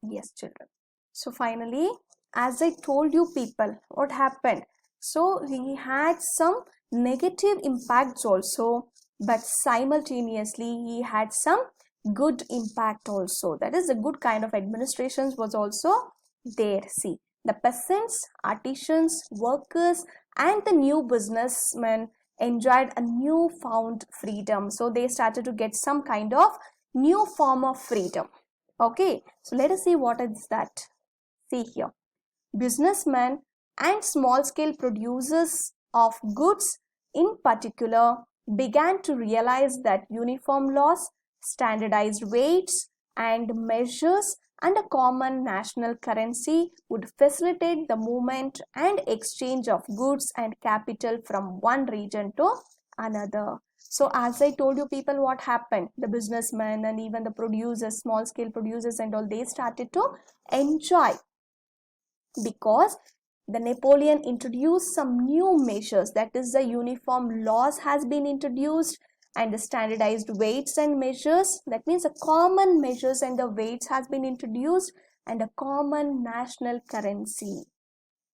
Yes, children. So finally, as I told you people, what happened? So he had some negative impacts also, but simultaneously he had some good impact also. That is, a good kind of administrations was also there. See, the peasants, artisans, workers, and the new businessmen enjoyed a newfound freedom. So they started to get some kind of new form of freedom. Okay, so let us see what is that. See here. Businessmen and small scale producers of goods in particular began to realize that uniform laws, standardized weights and measures, and a common national currency would facilitate the movement and exchange of goods and capital from one region to another. So as I told you people, what happened? The businessmen and even the producers, small scale producers and all, they started to enjoy, because the Napoleon introduced some new measures, that is the uniform laws has been introduced, and the standardized weights and measures, that means the common measures and the weights has been introduced, and a common national currency.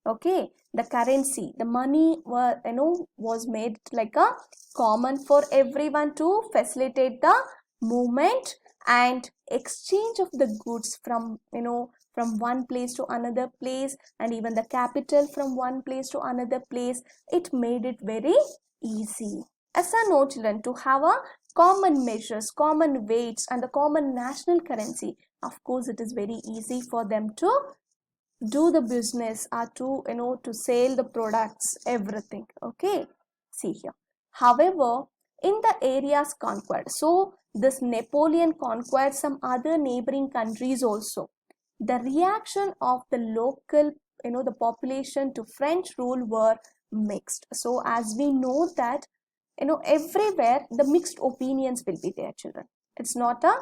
Okay, the currency, the money was made like a common for everyone to facilitate the movement and exchange of the goods from from one place to another place, and even the capital from one place to another place. It made it very easy, as a no children, to have a common measures, common weights, and the common national currency. Of course, it is very easy for them to do the business, or to to sell the products, everything. Okay, see here. However, in the areas conquered, so this Napoleon conquered some other neighboring countries also, the reaction of the local the population to French rule were mixed. So as we know that everywhere the mixed opinions will be there, children. It's not a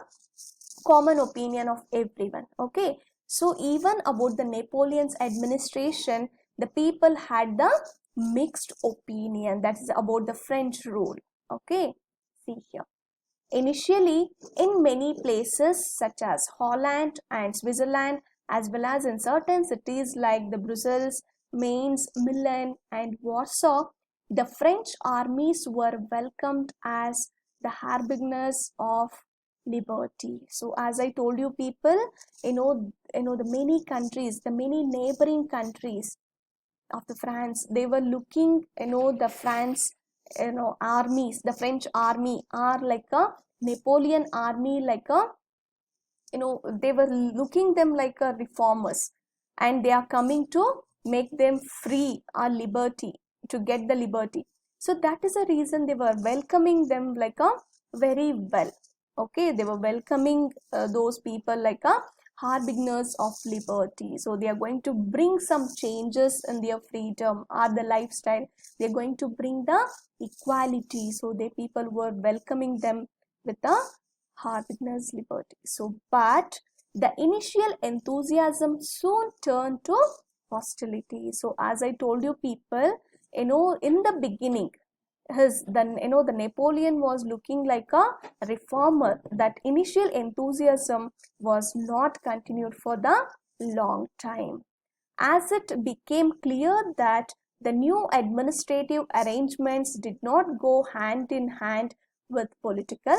common opinion of everyone. Okay, so even about the Napoleon's administration, the people had the mixed opinion, that is about the French rule. Okay, see here. Initially, in many places such as Holland and Switzerland, as well as in certain cities like the Brussels, Mainz, Milan, and Warsaw, the French armies were welcomed as the harbingers of liberty. So, as I told you, people, the many countries, the many neighboring countries of the France, they were looking, the France, armies, the French army are like a Napoleon army, like a, they were looking them like a reformers, and they are coming to make them free or liberty, to get the liberty. So that is the reason they were welcoming them like a very well. Okay, they were welcoming those people like a harbingers of liberty. So they are going to bring some changes in their freedom or the lifestyle. They are going to bring the equality. So the people were welcoming them with a harbingers liberty. So, but the initial enthusiasm soon turned to hostility. So, as I told you, people, in the beginning, the Napoleon was looking like a reformer. That initial enthusiasm was not continued for the long time, as it became clear that the new administrative arrangements did not go hand in hand with political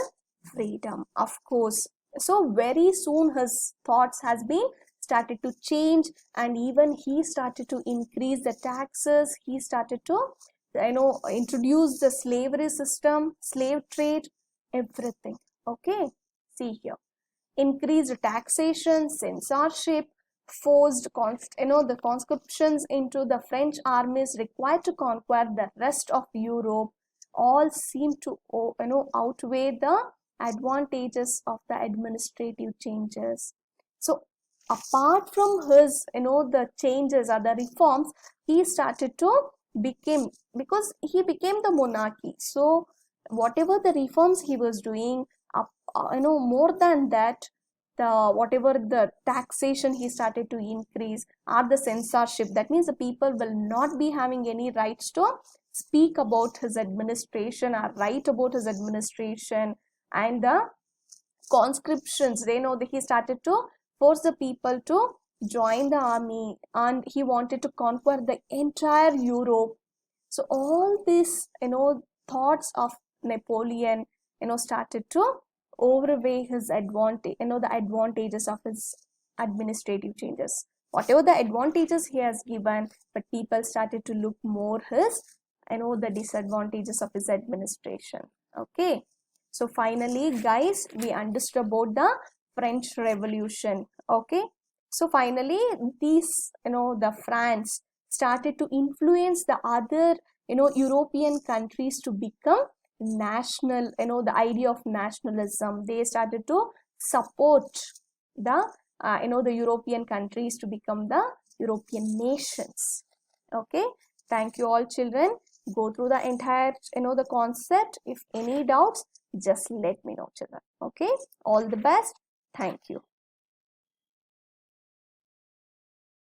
freedom. Of course, so very soon his thoughts has been started to change, and even he started to increase the taxes. He started to introduce the slavery system, slave trade, everything. Okay, see here. Increased taxation, censorship, forced the conscriptions into the French armies required to conquer the rest of Europe, all seem to outweigh the advantages of the administrative changes. So apart from his the changes or the reforms, he started to became, because he became the monarchy. So whatever the reforms he was doing, more than that, the whatever the taxation he started to increase, or the censorship, that means the people will not be having any rights to speak about his administration or write about his administration. And the conscriptions, they know that he started to forced the people to join the army, and he wanted to conquer the entire Europe. So all these, thoughts of Napoleon, started to overweigh his advantage, the advantages of his administrative changes. Whatever the advantages he has given, but people started to look more his, the disadvantages of his administration. Okay. So finally, guys, we understood about the French Revolution. Okay. So finally, these, the France started to influence the other, European countries to become national, the idea of nationalism. They started to support the, the European countries to become the European nations. Okay. Thank you all, children. Go through the entire, the concept. If any doubts, just let me know, children. Okay. All the best. Thank you.